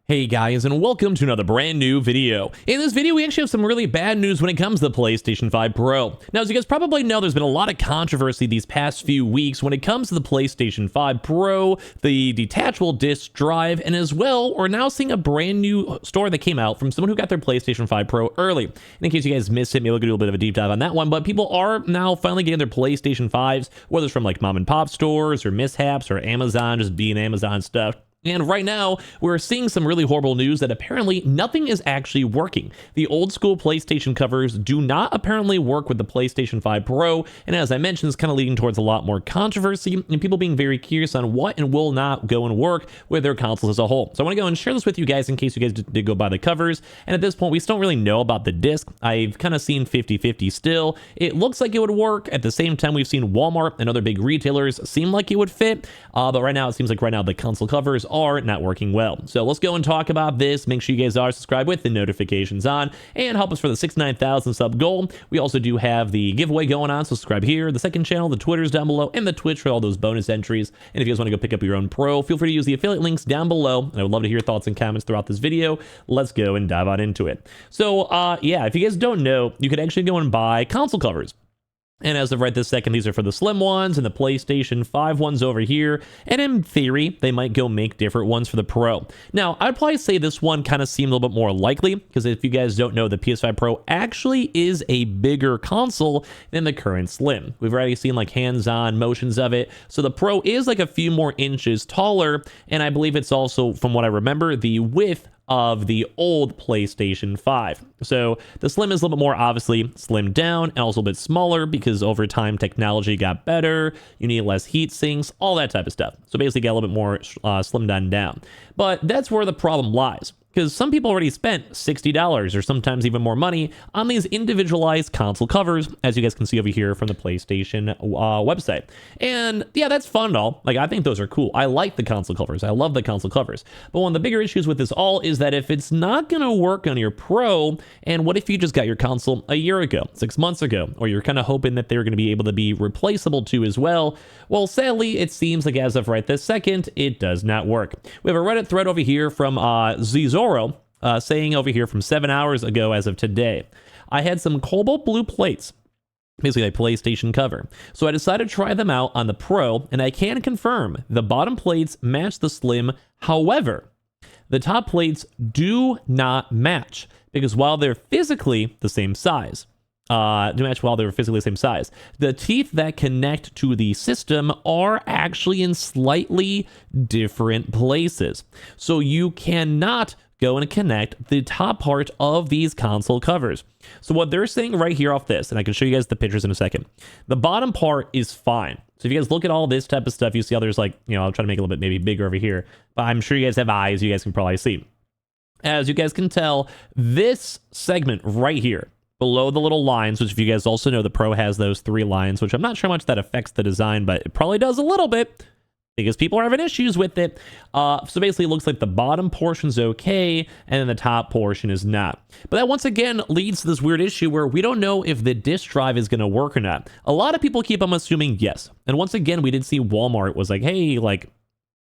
Hey guys, and welcome to another brand new video. In this video, we actually have some really bad news when it comes to the PlayStation 5 Pro. Now, as you guys probably know, there's been a lot of controversy these past few weeks when it comes to the PlayStation 5 Pro, the detachable disc drive, and as well, we're now seeing a brand new story that came out from someone who got their PlayStation 5 Pro early. And in case you guys missed it, maybe we'll do a little bit of a deep dive on that one, but people are now finally getting their PlayStation 5s, whether it's from like mom and pop stores or mishaps or Amazon, just being Amazon stuff. And right now, we're seeing some really horrible news that apparently nothing is actually working. The old school PlayStation covers do not apparently work with the PlayStation 5 Pro, and as I mentioned, it's kind of leading towards a lot more controversy and people being very curious on what and will not go and work with their consoles as a whole. So I want to go and share this with you guys in case you guys did go buy the covers, and at this point, we still don't really know about the disc. I've kind of seen 50-50 still. It looks like it would work. At the same time, we've seen Walmart and other big retailers seem like it would fit, but right now, it seems like right now the console covers are not working well. So let's go and talk about this. Make sure you guys are subscribed with the notifications on and help us for the 69,000 sub goal. We also do have the giveaway going on, so subscribe here, the second channel, the Twitter's down below, and the Twitch for all those bonus entries. And if you guys want to go pick up your own Pro, feel free to use the affiliate links down below. And I would love to hear your thoughts and comments throughout this video. Let's go and dive on into it. So yeah, if you guys don't know, you could actually go and buy console covers. And as of right this second, these are for the slim ones and the PlayStation 5 ones over here. And in theory, they might go make different ones for the Pro. Now, I'd probably say this one kind of seemed a little bit more likely, because if you guys don't know, the PS5 Pro actually is a bigger console than the current Slim. We've already seen like hands-on motions of it. So the Pro is like a few more inches taller. And I believe it's also, from what I remember, the width of the old PlayStation 5. So the Slim is a little bit more obviously slimmed down and also a bit smaller because over time technology got better, you need less heat sinks, all that type of stuff. So basically got a little bit more slimmed down. But that's where the problem lies, because some people already spent $60 or sometimes even more money on these individualized console covers, as you guys can see over here from the PlayStation website. And yeah, that's fun and all. Like, I think those are cool. I like the console covers. I love the console covers. But one of the bigger issues with this all is that if it's not going to work on your Pro, and what if you just got your console a year ago, 6 months ago, or you're kind of hoping that they're going to be able to be replaceable too as well? Well, sadly, it seems like as of right this second, it does not work. We have a Reddit thread over here from Zizoro, saying over here from 7 hours ago as of today, I had some cobalt blue plates, basically a PlayStation cover. So I decided to try them out on the Pro, and I can confirm the bottom plates match the Slim. However, the top plates do not match, because while they're physically the same size, the teeth that connect to the system are actually in slightly different places. So you cannot go and connect the top part of these console covers. So what they're saying right here off this, and I can show you guys the pictures in a second, the bottom part is fine. So if you guys look at all this type of stuff, you see how there's like, I'll try to make it a little bit maybe bigger over here, but I'm sure you guys have eyes, you guys can probably see. As you guys can tell, this segment right here, below the little lines, which if you guys also know, the Pro has those 3 lines, which I'm not sure how much that affects the design, but it probably does a little bit, because people are having issues with it. So basically it looks like the bottom portion's okay, and then the top portion is not. But that once again leads to this weird issue where we don't know if the disk drive is going to work or not. A lot of people keep on assuming yes. And once again, we did see Walmart was like, hey, like,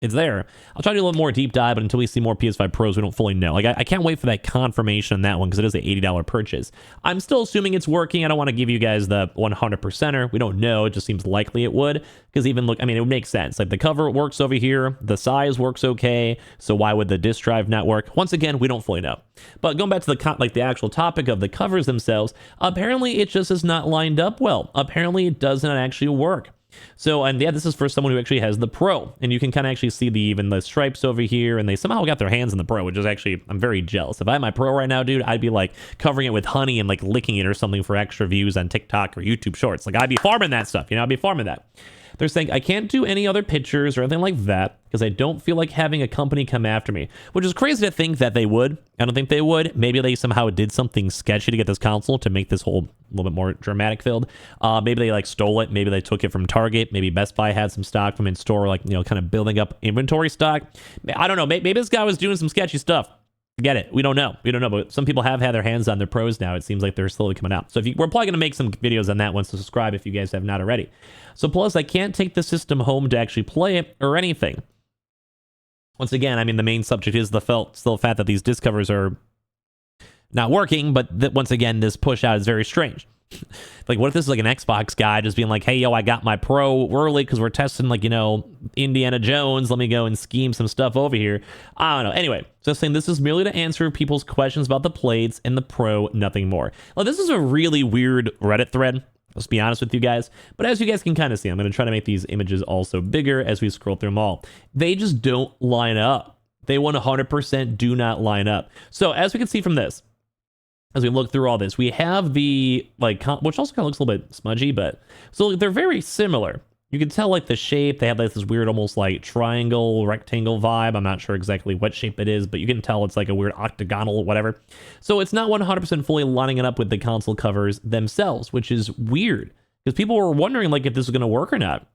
it's there. I'll try to do a little more deep dive, but until we see more PS5 Pros, we don't fully know. Like, I can't wait for that confirmation on that one, because it is an $80 purchase. I'm still assuming it's working. I don't want to give you guys the 100%er. We don't know. It just seems likely it would, because even look, I mean, it would make sense. Like, the cover works over here. The size works okay. So why would the disk drive not work? Once again, we don't fully know. But going back to the actual topic of the covers themselves, apparently it just is not lined up well. Apparently it does not actually work. So, and yeah, this is for someone who actually has the Pro, and you can kind of actually see even the stripes over here, and they somehow got their hands on the Pro, which is actually, I'm very jealous. If I had my Pro right now, dude, I'd be like covering it with honey and like licking it or something for extra views on TikTok or YouTube Shorts. Like, I'd be farming that stuff, I'd be farming that. They're saying I can't do any other pictures or anything like that because I don't feel like having a company come after me, which is crazy to think that they would. I don't think they would. Maybe they somehow did something sketchy to get this console to make this whole a little bit more dramatic filled. Maybe they like stole it. Maybe they took it from Target. Maybe Best Buy had some stock from in store, like, kind of building up inventory stock. I don't know. Maybe this guy was doing some sketchy stuff. Get it. We don't know. But some people have had their hands on their Pros now. It seems like they're slowly coming out. So we're probably going to make some videos on that one, so subscribe if you guys have not already. So plus, I can't take the system home to actually play it or anything. once again, I mean, the main subject is still the fact that these disc covers are not working, but once again, this push out is very strange. Like, what if this is like an Xbox guy just being like, hey, yo, I got my Pro early because we're testing, like, you know, Indiana Jones. Let me go and scheme some stuff over here. I don't know. Anyway, just saying, this is merely to answer people's questions about the plates and the Pro, nothing more. Well, this is a really weird Reddit thread. Let's be honest with you guys. But as you guys can kind of see, I'm going to try to make these images also bigger as we scroll through them all. They just don't line up. They 100% do not line up. So as we can see from this, as we look through all this, we have the, like, which also kind of looks a little bit smudgy, but so they're very similar. You can tell, like, the shape, they have like this weird almost like triangle, rectangle vibe. I'm not sure exactly what shape it is, but you can tell it's like a weird octagonal, whatever. So it's not 100% fully lining it up with the console covers themselves, which is weird because people were wondering, like, if this is going to work or not.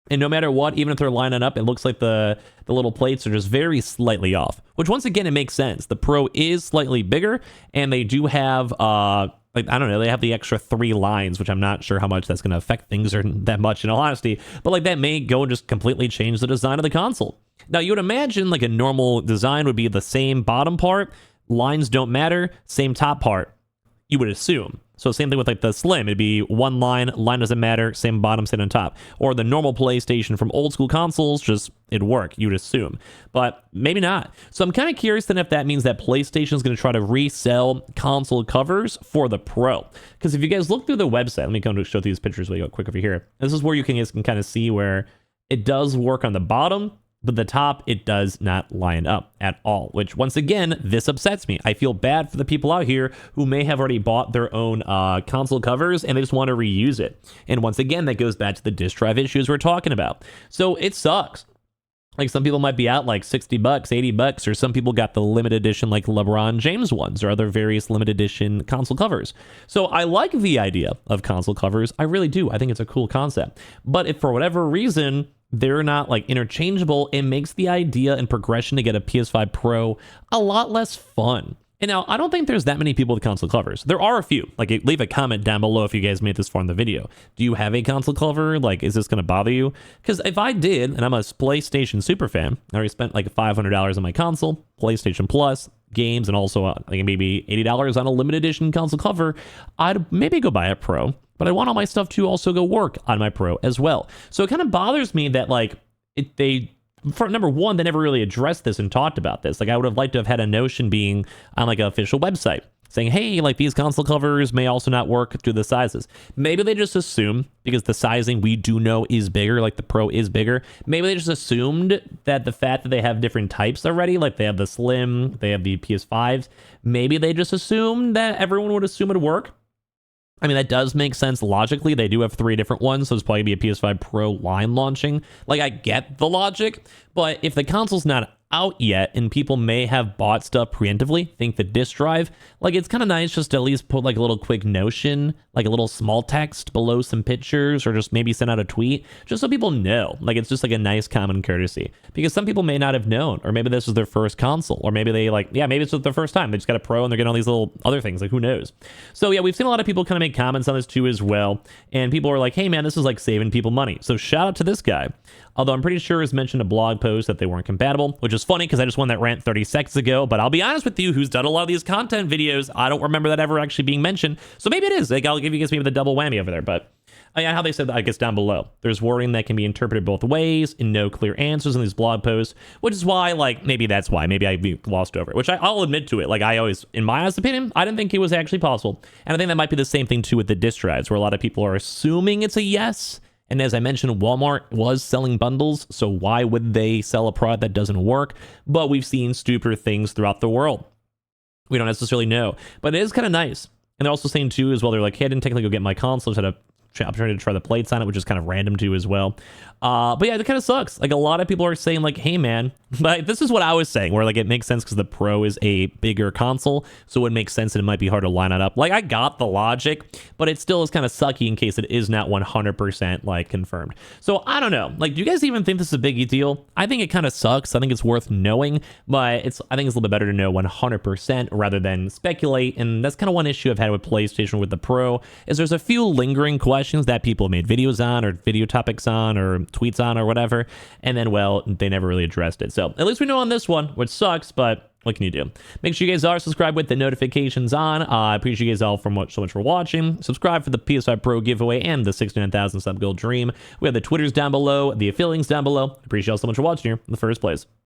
And no matter what, even if they're lining up, it looks like the little plates are just very slightly off, which once again, it makes sense. The Pro is slightly bigger and they do have, like, I don't know, they have the extra 3 lines, which I'm not sure how much that's going to affect things or that much in all honesty, but like that may go and just completely change the design of the console. Now you would imagine like a normal design would be the same bottom part, lines don't matter, same top part, you would assume. So same thing with like the Slim, it'd be one line doesn't matter, same bottom, same on top. Or the normal PlayStation from old school consoles, just it'd work, you'd assume. But maybe not. So I'm kind of curious then if that means that PlayStation is going to try to resell console covers for the Pro. Because if you guys look through the website, let me come to show these pictures really quick over here. This is where you can kind of see where it does work on the bottom, but the top, it does not line up at all, which once again, this upsets me. I feel bad for the people out here who may have already bought their own console covers and they just want to reuse it. And once again, that goes back to the disk drive issues we're talking about. So it sucks. Like some people might be out like $60, $80, or some people got the limited edition like LeBron James ones or other various limited edition console covers. So I like the idea of console covers. I really do. I think it's a cool concept. But if for whatever reason, they're not like interchangeable, it makes the idea and progression to get a PS5 Pro a lot less fun. And now I don't think there's that many people with console covers. There are a few. Like, leave a comment down below if you guys made this far in the video. Do you have a console cover? Like, is this going to bother you? Because if I did, and I'm a PlayStation super fan, I already spent like $500 on my console, PlayStation Plus, games, and also like maybe $80 on a limited edition console cover, I'd maybe go buy a Pro. But I want all my stuff to also go work on my Pro as well. So it kind of bothers me that, like, for number one, they never really addressed this and talked about this. Like, I would have liked to have had a notion being on like an official website saying, hey, like these console covers may also not work through the sizes. Maybe they just assume, because the sizing we do know is bigger, like the Pro is bigger, maybe they just assumed that the fact that they have different types already, like they have the Slim, they have the PS5s, maybe they just assumed that everyone would assume it would work. I mean, that does make sense logically. They do have 3 different ones, so it's probably going to be a PS5 Pro line launching. Like, I get the logic, but if the console's not out yet and people may have bought stuff preemptively, think the disk drive, like, it's kind of nice just to at least put like a little quick notion, like a little small text below some pictures, or just maybe send out a tweet just so people know. Like, it's just like a nice common courtesy, because some people may not have known, or maybe this was their first console, or maybe they like, yeah, maybe it's their first time, they just got a Pro and they're getting all these little other things, like who knows. So yeah, we've seen a lot of people kind of make comments on this too as well, and people are like, hey man, this is like saving people money. So shout out to this guy. Although I'm pretty sure it's mentioned a blog post that they weren't compatible, which is funny because I just won that rant 30 seconds ago. But I'll be honest with you, who's done a lot of these content videos, I don't remember that ever actually being mentioned. So maybe it is. Like, I'll give you guys maybe the double whammy over there. But how they said that, I guess, down below. There's wording that can be interpreted both ways and no clear answers in these blog posts, which is why, like, maybe that's why. Maybe I'd be glossed over it, which I'll admit to it. Like, I always, in my honest opinion, I didn't think it was actually possible. And I think that might be the same thing, too, with the disk drives, where a lot of people are assuming it's a yes. And as I mentioned, Walmart was selling bundles, so why would they sell a product that doesn't work? But we've seen stupider things throughout the world. We don't necessarily know, but it is kind of nice. And they're also saying too, as well, they're like, hey, I didn't technically go get my console, just had a opportunity to try the plates on it, which is kind of random too as well. But yeah, it kind of sucks. Like, a lot of people are saying like, hey man, but this is what I was saying, where like it makes sense because the Pro is a bigger console, so it would make sense and it might be hard to line it up. Like, I got the logic, but it still is kind of sucky in case it is not 100% like confirmed. So I don't know. Like, do you guys even think this is a big deal? I think it kind of sucks. I think it's worth knowing, but I think it's a little bit better to know 100% rather than speculate. And that's kind of one issue I've had with PlayStation with the Pro, is there's a few lingering questions questions that people made videos on or video topics on or tweets on or whatever. And then, well, they never really addressed it. So at least we know on this one, which sucks, but what can you do? Make sure you guys are subscribed with the notifications on. I appreciate you guys all so much for watching. Subscribe for the PS5 Pro giveaway and the 69,000 sub goal dream. We have the Twitters down below, the affiliates down below. Appreciate you all so much for watching here in the first place.